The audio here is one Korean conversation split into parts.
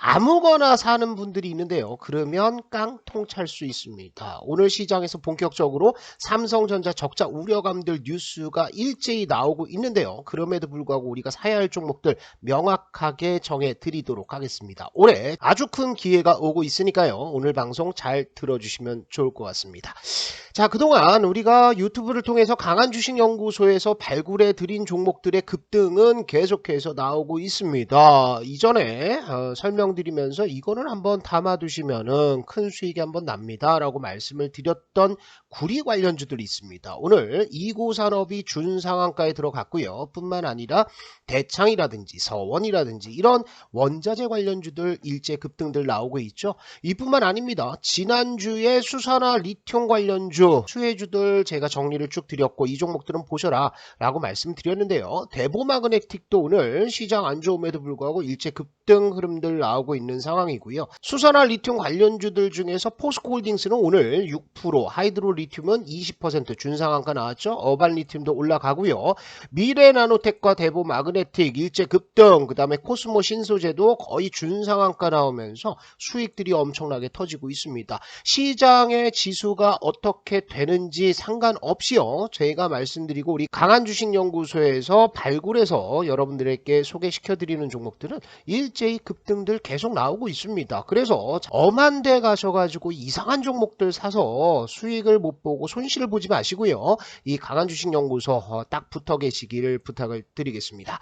아무거나 사는 분들이 있는데요. 그러면 깡통 찰 수 있습니다. 오늘 시장에서 본격적으로 삼성전자 적자 우려감들 뉴스가 일제히 나오고 있는데요. 그럼에도 불구하고 우리가 사야 할 종목들 명확하게 정해 드리도록 하겠습니다. 올해 아주 큰 기회가 오고 있으니까요. 오늘 방송 잘 들어주시면 좋을 것 같습니다. 자, 그동안 우리가 유튜브를 통해서 강한주식연구소에서 발굴해 드린 종목들의 급등은 계속해서 나오고 있습니다. 이전에 설명드리면서 이거는 한번 담아두시면은 큰 수익이 한번 납니다 라고 말씀을 드렸던 구리 관련주들이 있습니다. 오늘 이고산업이 준상한가에 들어갔고요. 뿐만 아니라 대창이라든지 서원이라든지 이런 원자재 관련주들 일제 급등들 나오고 있죠. 이뿐만 아닙니다. 지난주에 수산화 리튬 관련주 수혜주들 제가 정리를 쭉 드렸고 이 종목들은 보셔라 라고 말씀드렸는데요. 대보마그네틱도 오늘 시장 안 좋음에도 불구하고 일제 급등 흐름들 나오고 있는 상황이고요. 수산화 리튬 관련주들 중에서 포스코홀딩스는 오늘 6%, 하이드로 리튬은 20% 준상한가 나왔죠. 어반 리튬도 올라가고요. 미래나노텍과 대보마그네틱 일제 급등, 그 다음에 코스모 신소재도 거의 준상한가 나오면서 수익들이 엄청나게 터지고 있습니다. 시장의 지수가 어떻게 되는지 상관없이요. 제가 말씀드리고 우리 강한주식연구소에서 발굴해서 여러분들에게 소개시켜드리는 종목들은 일제히 급등들 계속 나오고 있습니다. 그래서 엄한 데 가셔가지고 이상한 종목들 사서 수익을 못 보고 손실을 보지 마시고요. 이 강한주식연구소 딱 붙어 계시기를 부탁을 드리겠습니다.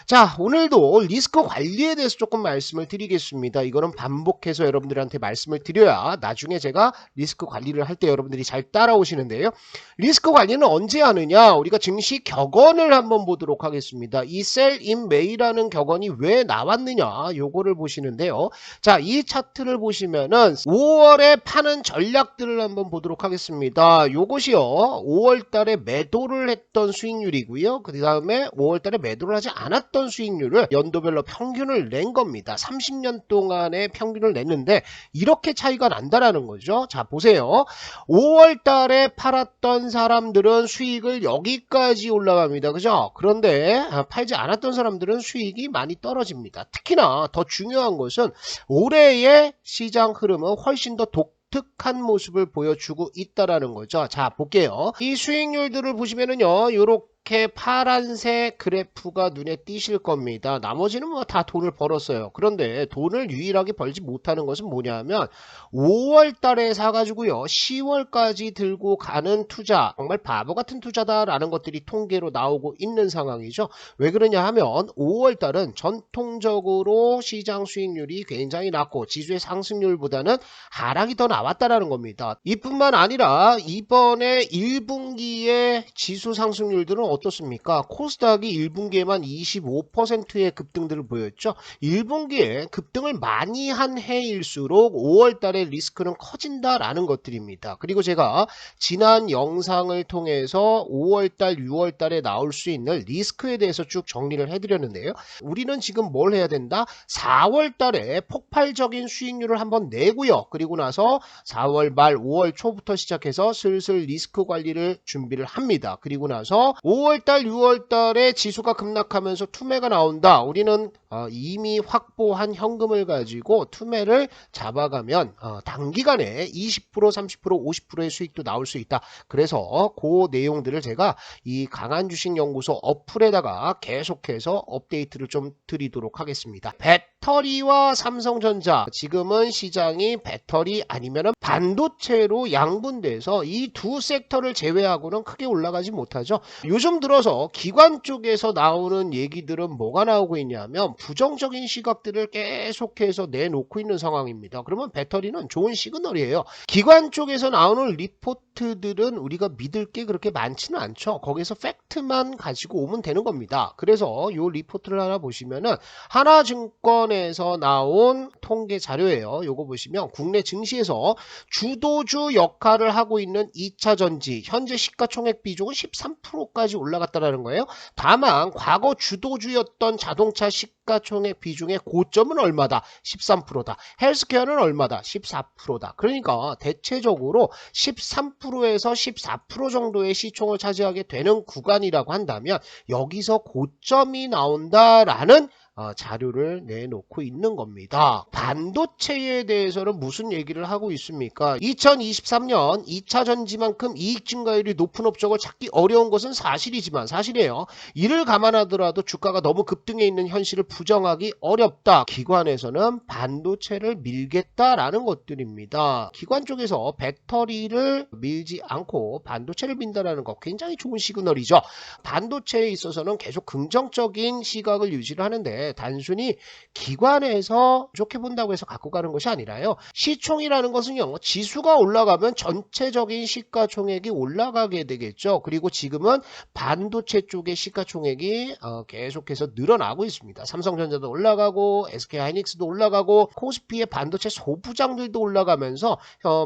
자, 오늘도 리스크 관리에 대해서 조금 말씀을 드리겠습니다. 이거는 반복해서 여러분들한테 말씀을 드려야 나중에 제가 리스크 관리를 할 때 여러분들이 잘 따라오시는데요. 리스크 관리는 언제 하느냐? 우리가 증시 격언을 한번 보도록 하겠습니다. 이 sell in May라는 격언이 왜 나왔느냐? 요거를 보시는데요. 자, 이 차트를 보시면은 5월에 파는 전략들을 한번 보도록 하겠습니다. 요것이요. 5월 달에 매도를 했던 수익률이고요. 그 다음에 5월 달에 매도를 하지 않았던 수익률을 연도별로 평균을 낸 겁니다. 30년 동안의 평균을 냈는데 이렇게 차이가 난다라는 거죠. 자, 보세요. 5월 달에 팔았던 사람들은 수익을 여기까지 올라갑니다. 그죠? 그런데 팔지 않았던 사람들은 수익이 많이 떨어집니다. 특히나 더 중요한 것은 올해의 시장 흐름은 훨씬 더 독특한 모습을 보여주고 있다라는 거죠. 자, 볼게요. 이 수익률들을 보시면은요, 요렇게 파란색 그래프가 눈에 띄실 겁니다. 나머지는 뭐 다 돈을 벌었어요. 그런데 돈을 유일하게 벌지 못하는 것은 뭐냐면 5월 달에 사가지고요 10월까지 들고 가는 투자, 정말 바보 같은 투자다라는 것들이 통계로 나오고 있는 상황이죠. 왜 그러냐 하면 5월 달은 전통적으로 시장 수익률이 굉장히 낮고 지수의 상승률보다는 하락이 더 나왔다라는 겁니다. 이뿐만 아니라 이번에 1분기의 지수 상승률들은 어떻습니까? 코스닥이 1분기에만 25%의 급등들을 보였죠. 1분기에 급등을 많이 한 해일수록 5월달의 리스크는 커진다라는 것들입니다. 그리고 제가 지난 영상을 통해서 5월달, 6월달에 나올 수 있는 리스크에 대해서 쭉 정리를 해드렸는데요. 우리는 지금 뭘 해야 된다? 4월달에 폭발적인 수익률을 한번 내고요. 그리고 나서 4월 말 5월 초부터 시작해서 슬슬 리스크 관리를 준비를 합니다. 그리고 나서 5월달 6월달에 지수가 급락하면서 투매가 나온다. 우리는 이미 확보한 현금을 가지고 투매를 잡아가면 단기간에 20% 30% 50%의 수익도 나올 수 있다. 그래서 그 내용들을 제가 이 강한주식연구소 어플에다가 계속해서 업데이트를 좀 드리도록 하겠습니다. 배터리와 삼성전자, 지금은 시장이 배터리 아니면 반도체로 양분돼서 이 두 섹터를 제외하고는 크게 올라가지 못하죠. 요즘 들어서 기관 쪽에서 나오는 얘기들은 뭐가 나오고 있냐면 부정적인 시각들을 계속해서 내놓고 있는 상황입니다. 그러면 배터리는 좋은 시그널이에요. 기관 쪽에서 나오는 리포트들은 우리가 믿을 게 그렇게 많지는 않죠. 거기서 팩트만 가지고 오면 되는 겁니다. 그래서 이 리포트를 하나 보시면은 하나증권에서 나온 통계 자료예요. 요거 보시면 국내 증시에서 주도주 역할을 하고 있는 2차전지 현재 시가총액 비중은 13%까지 올라갔다는 거예요. 다만 과거 주도주였던 자동차 시가총액 비중의 고점은 얼마다? 13%다. 헬스케어는 얼마다? 14%다. 그러니까 대체적으로 13%에서 14% 정도의 시총을 차지하게 되는 구간이라고 한다면 여기서 고점이 나온다라는 자료를 내놓고 있는 겁니다. 반도체에 대해서는 무슨 얘기를 하고 있습니까? 2023년 2차 전지만큼 이익 증가율이 높은 업종을 찾기 어려운 것은 사실이에요. 이를 감안하더라도 주가가 너무 급등해 있는 현실을 부정하기 어렵다. 기관에서는 반도체를 밀겠다라는 것들입니다. 기관 쪽에서 배터리를 밀지 않고 반도체를 민다라는 거 굉장히 좋은 시그널이죠. 반도체에 있어서는 계속 긍정적인 시각을 유지를 하는데 단순히 기관에서 좋게 본다고 해서 갖고 가는 것이 아니라요. 시총이라는 것은요. 지수가 올라가면 전체적인 시가총액이 올라가게 되겠죠. 그리고 지금은 반도체 쪽의 시가총액이 계속해서 늘어나고 있습니다. 삼성전자도 올라가고 SK하이닉스도 올라가고 코스피의 반도체 소부장들도 올라가면서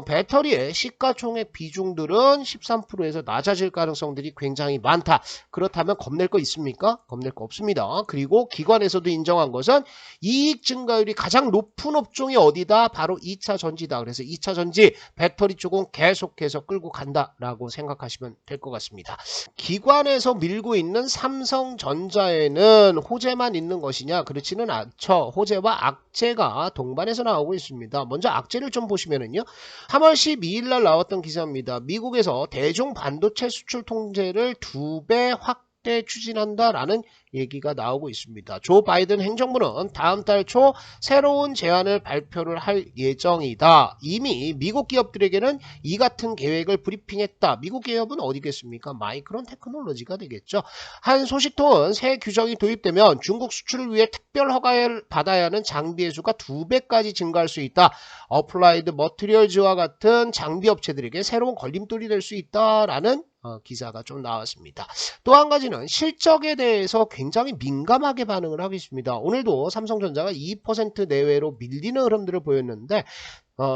배터리의 시가총액 비중들은 13%에서 낮아질 가능성들이 굉장히 많다. 그렇다면 겁낼 거 있습니까? 겁낼 거 없습니다. 그리고 기관에서도 인정한 것은 이익 증가율이 가장 높은 업종이 어디다? 바로 2차 전지다. 그래서 2차 전지 배터리 쪽은 계속해서 끌고 간다라고 생각하시면 될 것 같습니다. 기관에서 밀고 있는 삼성전자에는 호재만 있는 것이냐? 그렇지는 않죠. 호재와 악재가 동반해서 나오고 있습니다. 먼저 악재를 좀 보시면은요. 3월 12일 날 나왔던 기사입니다. 미국에서 대중 반도체 수출 통제를 2배 확대 추진한다라는 얘기가 나오고 있습니다. 조 바이든 행정부는 다음 달 초 새로운 제안을 발표를 할 예정이다. 이미 미국 기업들에게는 이 같은 계획을 브리핑했다. 미국 기업은 어디겠습니까? 마이크론 테크놀로지가 되겠죠. 한 소식통은 새 규정이 도입되면 중국 수출을 위해 특별 허가를 받아야 하는 장비의 수가 2배까지 증가할 수 있다. 어플라이드 머티리얼즈와 같은 장비 업체들에게 새로운 걸림돌이 될 수 있다라는 기사가 좀 나왔습니다. 또 한 가지는 실적에 대해서 굉장히 민감하게 반응을 하고 있습니다. 오늘도 삼성전자가 2% 내외로 밀리는 흐름들을 보였는데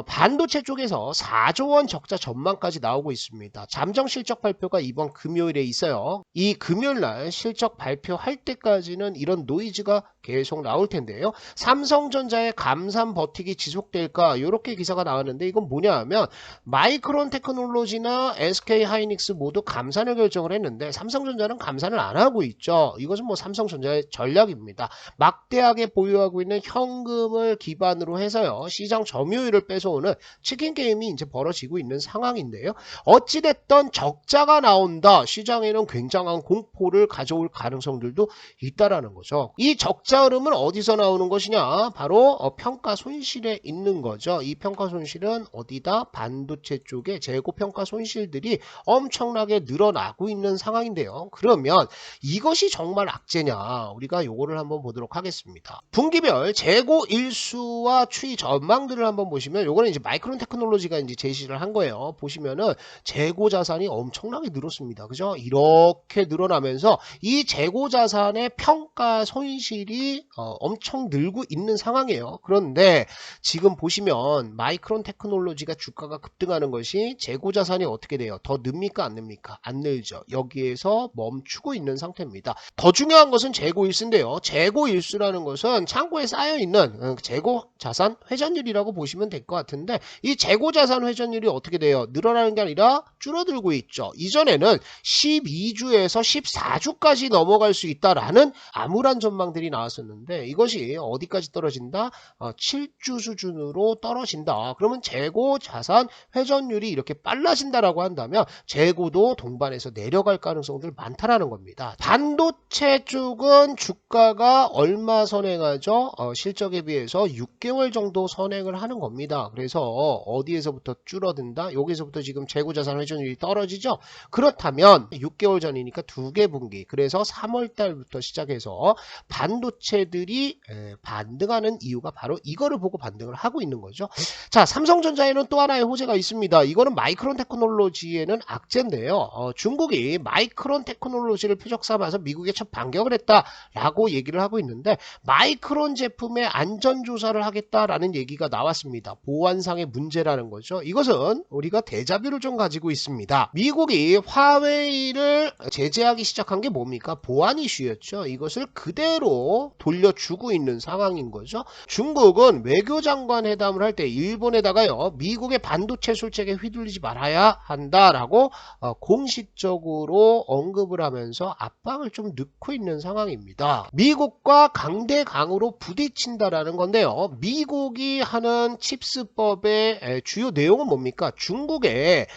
반도체 쪽에서 4조 원 적자 전망까지 나오고 있습니다. 잠정 실적 발표가 이번 금요일에 있어요. 이 금요일 날 실적 발표할 때까지는 이런 노이즈가 계속 나올 텐데요. 삼성전자의 감산 버티기 지속될까? 이렇게 기사가 나왔는데 이건 뭐냐 하면 마이크론 테크놀로지나 SK하이닉스 모두 감산을 결정을 했는데 삼성전자는 감산을 안 하고 있죠. 이것은 뭐 삼성전자의 전략입니다. 막대하게 보유하고 있는 현금을 기반으로 해서요. 시장 점유율을 뺏어오는 치킨 게임이 이제 벌어지고 있는 상황인데요. 어찌됐든 적자가 나온다. 시장에는 굉장한 공포를 가져올 가능성들도 있다라는 거죠. 이 적자 흐름은 어디서 나오는 것이냐? 바로 평가 손실에 있는 거죠. 이 평가 손실은 어디다? 반도체 쪽에 재고 평가 손실들이 엄청나게 늘어나고 있는 상황인데요. 그러면 이것이 정말 악재냐? 우리가 요거를 한번 보도록 하겠습니다. 분기별 재고 일수와 추이 전망들을 한번 보시면 요거는 이제 마이크론 테크놀로지가 이제 제시를 한 거예요. 보시면은 재고 자산이 엄청나게 늘었습니다. 그죠? 이렇게 늘어나면서 이 재고 자산의 평가 손실이 엄청 늘고 있는 상황이에요. 그런데 지금 보시면 마이크론 테크놀로지가 주가가 급등하는 것이 재고 자산이 어떻게 돼요? 더 늡니까 안 늡니까? 안 늘죠. 여기에서 멈추고 있는 상태입니다. 더 중요한 것은 재고 일수인데요. 재고 일수라는 것은 창고에 쌓여있는 재고 자산 회전율이라고 보시면 될 것 같은데 이 재고 자산 회전율이 어떻게 돼요? 늘어나는 게 아니라 줄어들고 있죠. 이전에는 12주에서 14주까지 넘어갈 수 있다라는 암울한 전망들이 나왔었는데 이것이 어디까지 떨어진다? 7주 수준으로 떨어진다. 그러면 재고 자산 회전율이 이렇게 빨라진다라고 한다면 재고도 동반해서 내려갈 가능성들 많다라는 겁니다. 반도체 쪽은 주가가 얼마 선행하죠? 실적에 비해서 6개월 정도 선행을 하는 겁니다. 그래서 어디에서부터 줄어든다? 여기서부터 지금 재고자산 회전율이 떨어지죠? 그렇다면 6개월 전이니까 2개 분기, 그래서 3월 달부터 시작해서 반도체들이 반등하는 이유가 바로 이거를 보고 반등을 하고 있는 거죠. 자, 삼성전자에는 또 하나의 호재가 있습니다. 이거는 마이크론 테크놀로지에는 악재인데요. 중국이 마이크론 테크놀로지를 표적 삼아서 미국에 첫 반격을 했다라고 얘기를 하고 있는데 마이크론 제품의 안전조사를 하게 하겠다라는 얘기가 나왔습니다. 보안상의 문제라는 거죠. 이것은 우리가 데자뷰를 좀 가지고 있습니다. 미국이 화웨이를 제재하기 시작한 게 뭡니까? 보안 이슈였죠. 이것을 그대로 돌려주고 있는 상황인 거죠. 중국은 외교장관 회담을 할 때 일본에다가요, 미국의 반도체 술책에 휘둘리지 말아야 한다라고 공식적으로 언급을 하면서 압박을 좀 넣고 있는 상황입니다. 미국과 강대강으로 부딪힌다라는 건데요. 미국이 하는 칩스법의 주요 내용은 뭡니까? 중국에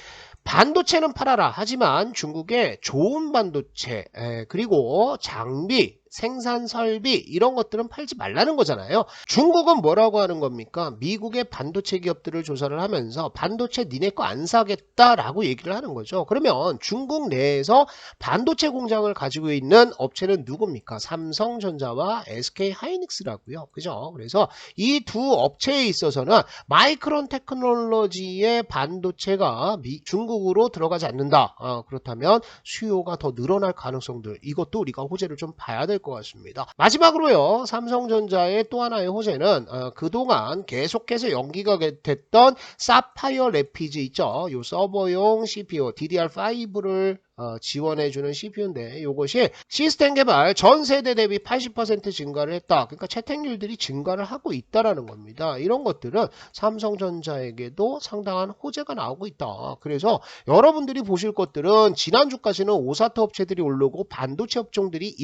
반도체는 팔아라. 하지만 중국에 좋은 반도체 그리고 장비, 생산 설비 이런 것들은 팔지 말라는 거잖아요. 중국은 뭐라고 하는 겁니까? 미국의 반도체 기업들을 조사를 하면서 반도체 니네 거 안 사겠다라고 얘기를 하는 거죠. 그러면 중국 내에서 반도체 공장을 가지고 있는 업체는 누굽니까? 삼성전자와 SK하이닉스라고요. 그죠? 그래서 이 두 업체에 있어서는 마이크론 테크놀로지의 반도체가 중국으로 들어가지 않는다. 그렇다면 수요가 더 늘어날 가능성들, 이것도 우리가 호재를 좀 봐야 될 것 같습니다. 마지막으로요, 삼성전자의 또 하나의 호재는 그동안 계속해서 연기가 됐던 사파이어 래피즈 있죠. 요 서버용 CPU DDR5를 지원해주는 CPU인데 이것이 시스템 개발 전 세대 대비 80% 증가를 했다. 그러니까 채택률들이 증가를 하고 있다라는 겁니다. 이런 것들은 삼성전자에게도 상당한 호재가 나오고 있다. 그래서 여러분들이 보실 것들은 지난주까지는 오사트 업체들이 오르고 반도체 업종들이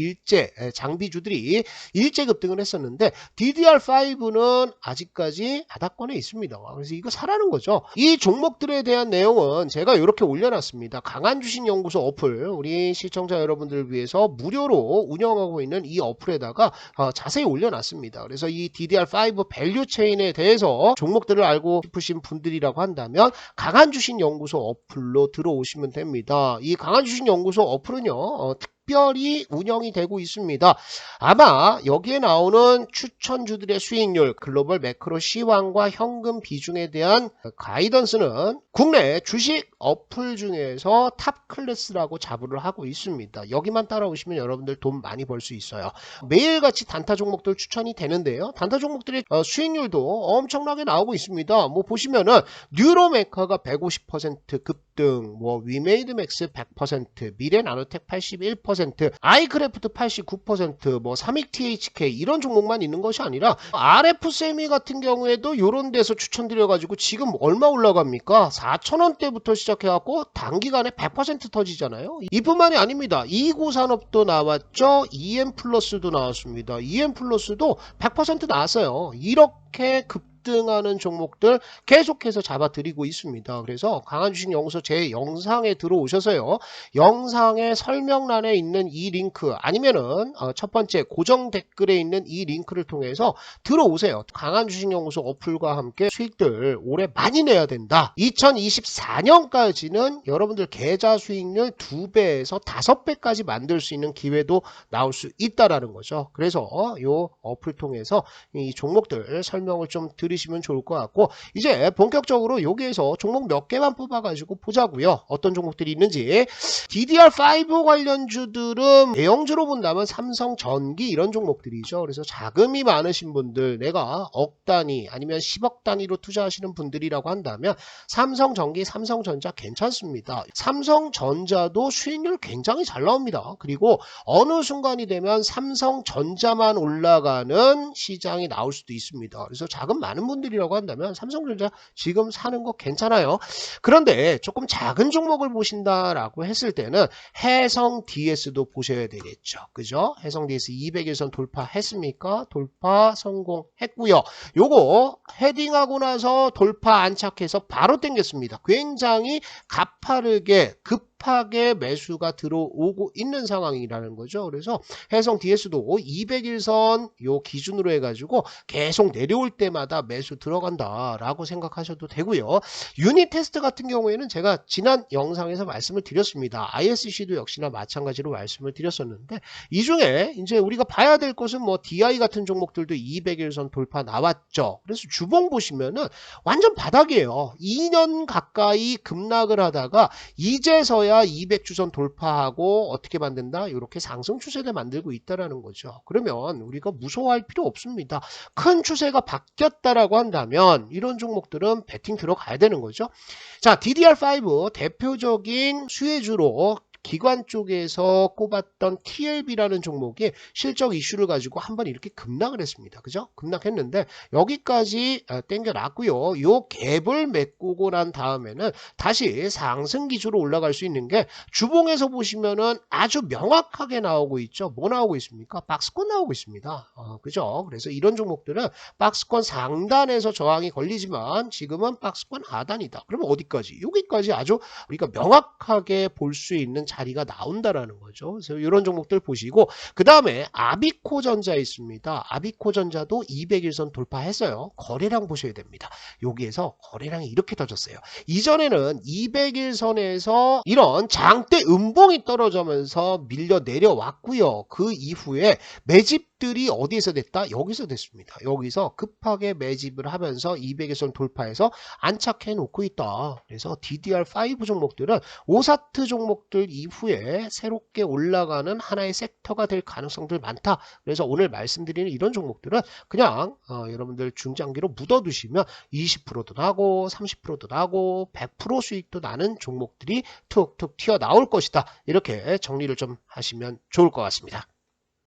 장비주들이 일제 급등을 했었는데 DDR5는 아직까지 바닥권에 있습니다. 그래서 이거 사라는 거죠. 이 종목들에 대한 내용은 제가 이렇게 올려놨습니다. 강한 주식연구소 어플, 우리 시청자 여러분들을 위해서 무료로 운영하고 있는 이 어플에다가 자세히 올려놨습니다. 그래서 이 DDR5 밸류 체인에 대해서 종목들을 알고 싶으신 분들이라고 한다면 강한 주식연구소 어플로 들어오시면 됩니다. 이 강한 주식연구소 어플은요, 특별히 운영이 되고 있습니다. 아마 여기에 나오는 추천주들의 수익률, 글로벌 매크로 시황과 현금 비중에 대한 가이던스는 국내 주식 어플 중에서 탑 클래스라고 자부를 하고 있습니다. 여기만 따라오시면 여러분들 돈 많이 벌 수 있어요. 매일같이 단타 종목들 추천이 되는데요. 단타 종목들의 수익률도 엄청나게 나오고 있습니다. 뭐 보시면은 뉴로메카가 150% 급등, 뭐 위메이드맥스 100%, 미래나노텍 81%, 아이크래프트 89%, 뭐 삼익THK 이런 종목만 있는 것이 아니라 RF세미 같은 경우에도 이런 데서 추천드려가지고 지금 얼마 올라갑니까? 4,000원대부터 시작해갖고 단기간에 100% 터지잖아요. 이뿐만이 아닙니다. 이고산업도 나왔죠. EM플러스도 나왔습니다. EM플러스도 100% 나왔어요. 이렇게 급등하는 종목들 계속해서 잡아드리고 있습니다. 그래서 강한 주식 연구소 제 영상에 들어오셔서요, 영상의 설명란에 있는 이 링크 아니면은 첫 번째 고정 댓글에 있는 이 링크를 통해서 들어오세요. 강한 주식 연구소 어플과 함께 수익들 올해 많이 내야 된다. 2024년까지는 여러분들 계좌 수익률 2배에서 5배까지 만들 수 있는 기회도 나올 수 있다라는 거죠. 그래서 요 어플 통해서 이 종목들 설명을 좀 들으시면 좋을 것 같고, 이제 본격적으로 여기에서 종목 몇 개만 뽑아가지고 보자고요. 어떤 종목들이 있는지. DDR5 관련주들은 대형주로 본다면 삼성전기 이런 종목들이죠. 그래서 자금이 많으신 분들, 내가 억 단위 아니면 10억 단위로 투자하시는 분들이라고 한다면 삼성전기, 삼성전자 괜찮습니다. 삼성전자도 수익률 굉장히 잘 나옵니다. 그리고 어느 순간이 되면 삼성전자만 올라가는 시장이 나올 수도 있습니다. 그래서 자금 많은 분들이라고 한다면 삼성전자 지금 사는 거 괜찮아요. 그런데 조금 작은 종목을 보신다라고 했을 때는 해성 DS도 보셔야 되겠죠. 그죠? 해성 DS 200일선 돌파했습니까? 돌파 성공했고요. 요거 헤딩하고 나서 돌파 안착해서 바로 땡겼습니다. 굉장히 가파르게 급하게 매수가 들어오고 있는 상황이라는 거죠. 그래서 해성 DS도 200일선 요 기준으로 해가지고 계속 내려올 때마다 매수 들어간다라고 생각하셔도 되고요. 유닛 테스트 같은 경우에는 제가 지난 영상에서 말씀을 드렸습니다. ISC도 역시나 마찬가지로 말씀을 드렸었는데, 이 중에 이제 우리가 봐야 될 것은 뭐 DI 같은 종목들도 200일선 돌파 나왔죠. 그래서 주봉 보시면은 완전 바닥이에요. 2년 가까이 급락을 하다가 이제서야 밀어야 200주선 돌파하고 어떻게 만든다? 이렇게 상승 추세를 만들고 있다라는 거죠. 그러면 우리가 무서워할 필요 없습니다. 큰 추세가 바뀌었다라고 한다면 이런 종목들은 베팅 들어가야 되는 거죠. 자, DDR5 대표적인 수혜주로 기관 쪽에서 꼽았던 TLB라는 종목이 실적 이슈를 가지고 한번 이렇게 급락을 했습니다. 그죠? 급락했는데 여기까지 땡겨놨고요. 요 갭을 메꾸고 난 다음에는 다시 상승 기조로 올라갈 수 있는 게 주봉에서 보시면은 아주 명확하게 나오고 있죠. 뭐 나오고 있습니까? 박스권 나오고 있습니다. 그죠? 그래서 이런 종목들은 박스권 상단에서 저항이 걸리지만 지금은 박스권 하단이다. 그러면 어디까지? 여기까지 아주 우리가 명확하게 볼 수 있는 자리가 나온다라는 거죠. 그래서 이런 종목들 보시고 그 다음에 아비코전자 있습니다. 아비코전자도 200일선 돌파했어요. 거래량 보셔야 됩니다. 여기에서 거래량이 이렇게 터졌어요. 이전에는 200일선에서 이런 장대 음봉이 떨어지면서 밀려 내려왔고요. 그 이후에 매집들이 어디에서 됐다? 여기서 됐습니다. 여기서 급하게 매집을 하면서 200일선 돌파해서 안착해 놓고 있다. 그래서 DDR5 종목들은 오사트 종목들 이후에 새롭게 올라가는 하나의 섹터가 될 가능성들 많다. 그래서 오늘 말씀드리는 이런 종목들은 그냥 여러분들 중장기로 묻어두시면 20%도 나고 30%도 나고 100% 수익도 나는 종목들이 툭툭 튀어나올 것이다. 이렇게 정리를 좀 하시면 좋을 것 같습니다.